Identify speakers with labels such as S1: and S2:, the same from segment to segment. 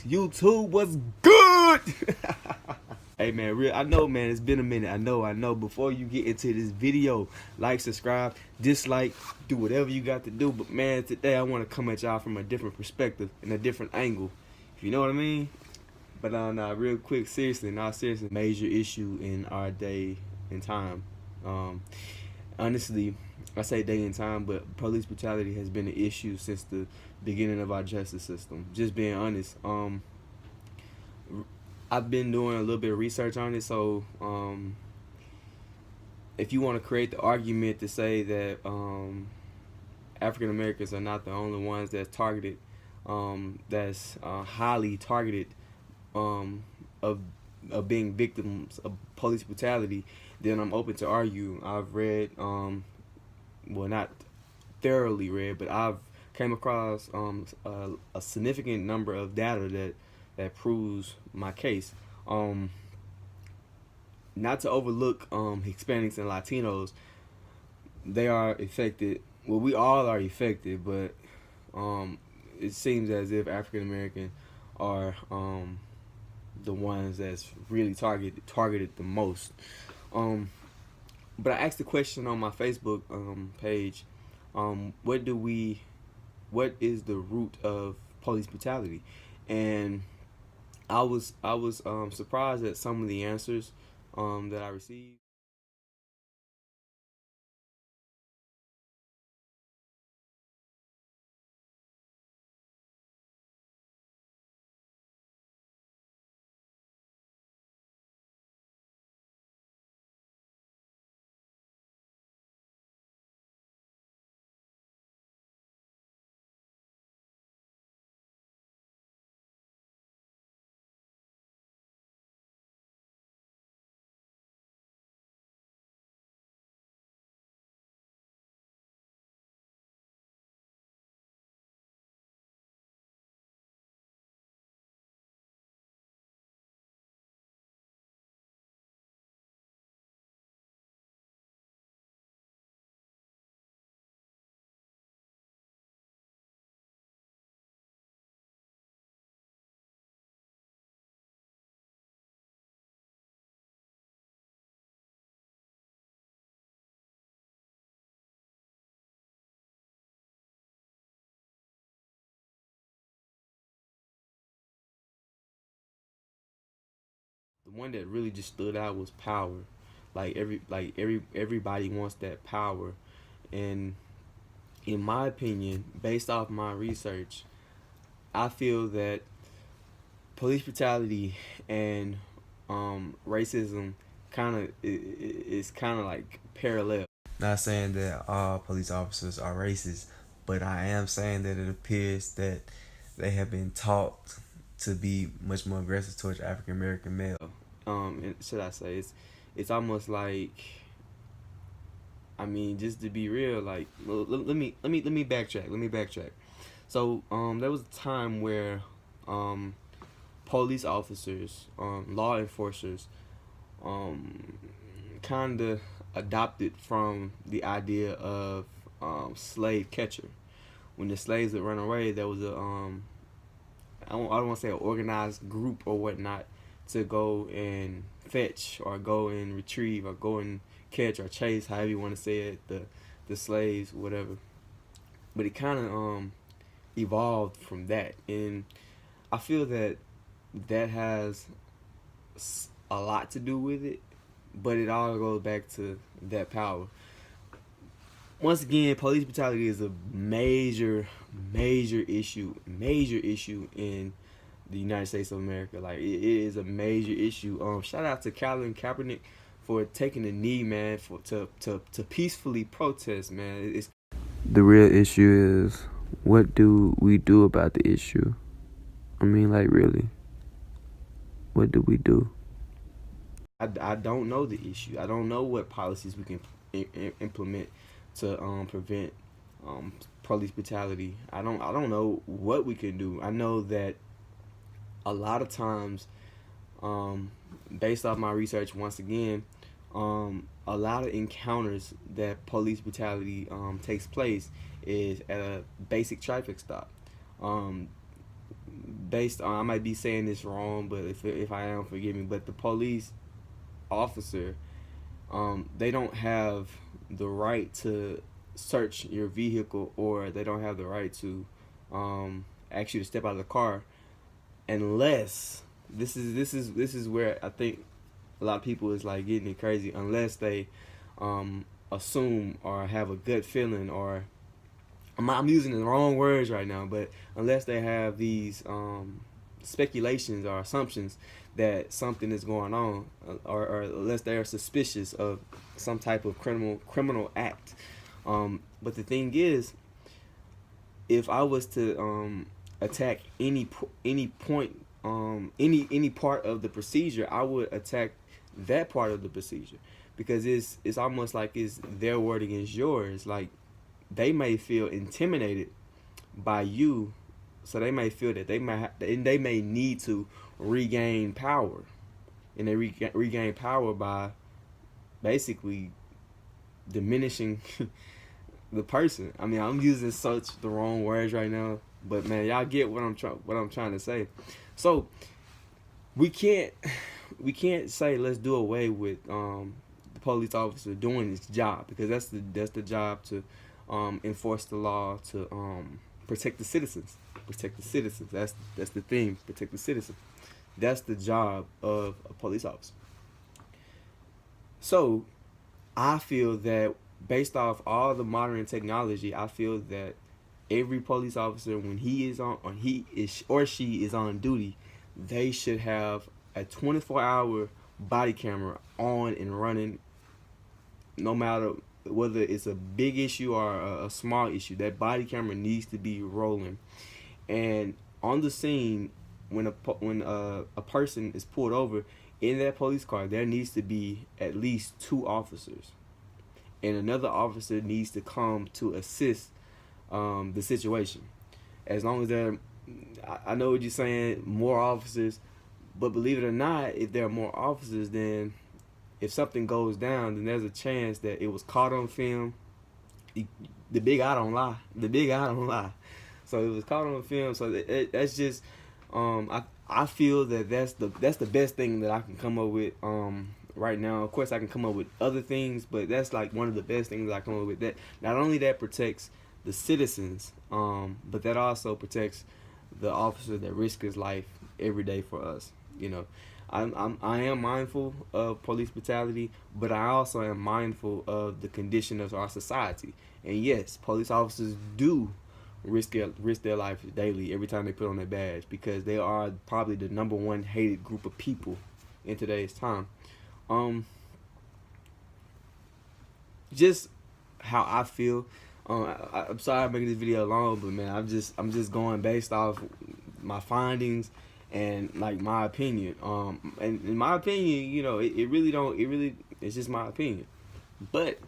S1: YouTube was good. Hey man, I know man, it's been a minute. I know. Before you get into this video, like, subscribe, dislike, do whatever you got to do. But man, today I want to come at y'all from a different perspective and a different angle. If you know what I mean? But nah, real quick, seriously, major issue in our day and time. Honestly, I say day and time, but police brutality has been an issue since the beginning of our justice system. Just being honest. I've been doing a little bit of research on it, so if you want to create the argument to say that African Americans are not the only ones that's targeted, that's highly targeted of being victims of police brutality, then I'm open to argue. I've read, well, not thoroughly read, but I've came across a significant number of data that proves my case. Not to overlook Hispanics and Latinos, they are affected. Well, we all are affected, but it seems as if African American are the ones that's really targeted the most. But I asked the question on my Facebook page, what is the root of police brutality? And I was surprised at some of the answers that I received. The one that really just stood out was power. Everybody wants that power, and in my opinion, based off my research, I feel that police brutality and racism is kind of like parallel. Not saying that all police officers are racist, but I am saying that it appears that they have been taught to be much more aggressive towards African American male. And should I say it's almost like, I mean, just to be real, like, let me backtrack. Let me backtrack. So there was a time where police officers, law enforcers, kind of adopted from the idea of slave catcher. When the slaves would run away, there was I don't want to say an organized group or whatnot to go and fetch or go and retrieve or go and catch or chase, however you want to say it, the slaves, whatever. But it kind of evolved from that, and I feel that has a lot to do with it, but it all goes back to that power. Once again, police brutality is a major issue in the United States of America. Like, it is a major issue. Shout out to Colin Kaepernick for taking the knee, man, to peacefully protest, man. The real issue is, what do we do about the issue? I mean, like, really, what do we do? I don't know the issue. I don't know what policies we can implement to prevent police brutality. I don't know what we can do. I know that a lot of times, based off my research, once again, a lot of encounters that police brutality takes place is at a basic traffic stop. based on, I might be saying this wrong, but if I am, forgive me. But the police officer, they don't have the right to search your vehicle, or they don't have the right to ask you to step out of the car, unless this is where I think a lot of people is like getting it crazy, unless they assume or have a gut feeling, or I'm using the wrong words right now, but unless they have these speculations or assumptions that something is going on, or unless they are suspicious of some type of criminal act. But the thing is, if I was to attack any point, any part of the procedure, I would attack that part of the procedure, because it's almost like it's their word against yours. Like, they may feel intimidated by you, so they may feel that they may need to regain power, and they regain power by basically diminishing the person. I mean, I'm using such the wrong words right now, but man, y'all get what I'm trying to say. So we can't say let's do away with the police officer doing his job, because that's the job to enforce the law, to protect the citizens. Protect the citizens. That's the thing. Protect the citizens. That's the job of a police officer. So I feel that based off all the modern technology, I feel that every police officer, when he is on, or she is on duty, they should have a 24-hour body camera on and running, no matter whether it's a big issue or a small issue. That body camera needs to be rolling. And on the scene, when a person is pulled over in that police car, there needs to be at least 2 officers, and another officer needs to come to assist the situation. As long as I know what you're saying, more officers, but believe it or not, if there are more officers, then if something goes down, then there's a chance that it was caught on film. The big I don't lie. The big I don't lie. So it was caught on film. So that's just I feel that that's the best thing that I can come up with right now. Of course, I can come up with other things, but that's like one of the best things I come up with. That not only that protects the citizens, but that also protects the officer that risks his life every day for us. You know, I am mindful of police brutality, but I also am mindful of the condition of our society. And yes, police officers do risk their life daily every time they put on their badge, because they are probably the number one hated group of people in today's time. Just how I feel. I'm sorry I'm making this video long, but man, I'm just going based off my findings and like my opinion. And in my opinion, you know, it's just my opinion. But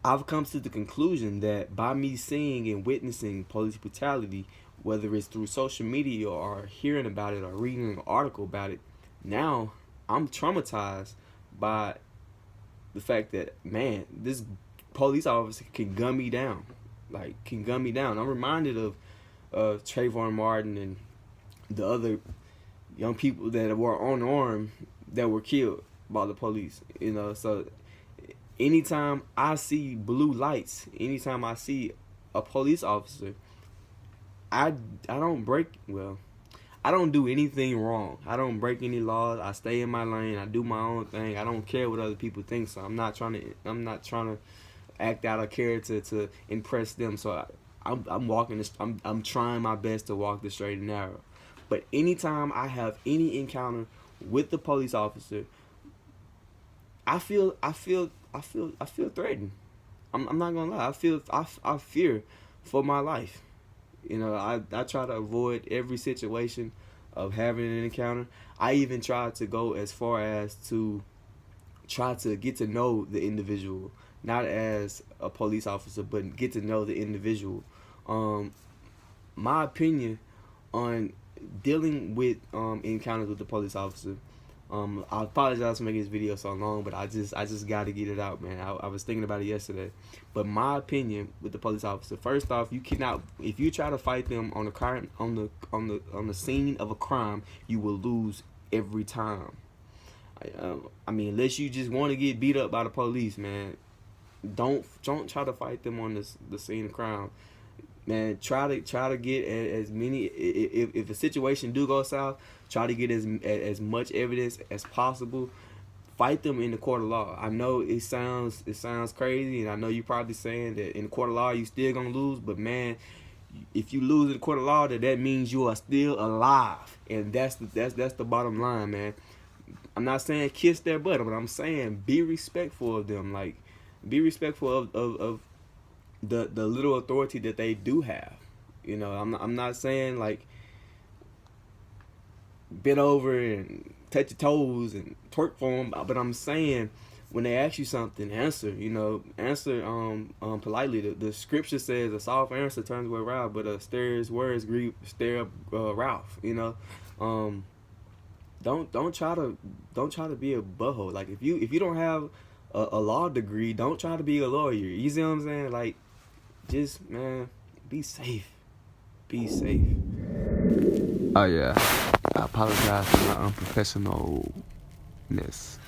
S1: I've come to the conclusion that by me seeing and witnessing police brutality, whether it's through social media or hearing about it or reading an article about it, now I'm traumatized by the fact that, man, this police officer can gun me down. I'm reminded of Trayvon Martin and the other young people that were unarmed that were killed by the police. You know, so anytime I see blue lights, anytime I see a police officer, I don't do anything wrong. I don't break any laws. I stay in my lane. I do my own thing. I don't care what other people think. So I'm not trying to act out of character to impress them. So I'm walking this. I'm trying my best to walk the straight and narrow. But anytime I have any encounter with the police officer, I feel threatened. I'm not gonna lie. I fear for my life. You know, I try to avoid every situation of having an encounter. I even try to go as far as to try to get to know the individual, not as a police officer, but get to know the individual. My opinion on dealing with encounters with the police officer, I apologize for making this video so long, but I just got to get it out, man. I was thinking about it yesterday, but my opinion with the police officer. First off, you cannot, if you try to fight them on the crime, on the scene of a crime, you will lose every time. I mean, unless you just want to get beat up by the police, man, don't try to fight them on the scene of crime. Man, try to get as many. If a situation do go south, try to get as much evidence as possible. Fight them in the court of law. I know it sounds crazy, and I know you're probably saying that in the court of law you still gonna lose. But man, if you lose in the court of law, that means you are still alive, and that's the bottom line, man. I'm not saying kiss their butt, but I'm saying be respectful of them. Like, be respectful of the little authority that they do have. You know, I'm not saying like bend over and touch your toes and twerk for them, but I'm saying when they ask you something, answer. You know, answer politely. The scripture says a soft answer turns away wrath, but a stirred words stir up wrath. You know, don't try to be a butthole. Like, if you don't have a law degree, don't try to be a lawyer. You see what I'm saying? Like, just, man, be safe. Be safe. Oh yeah, I apologize for my unprofessionalness.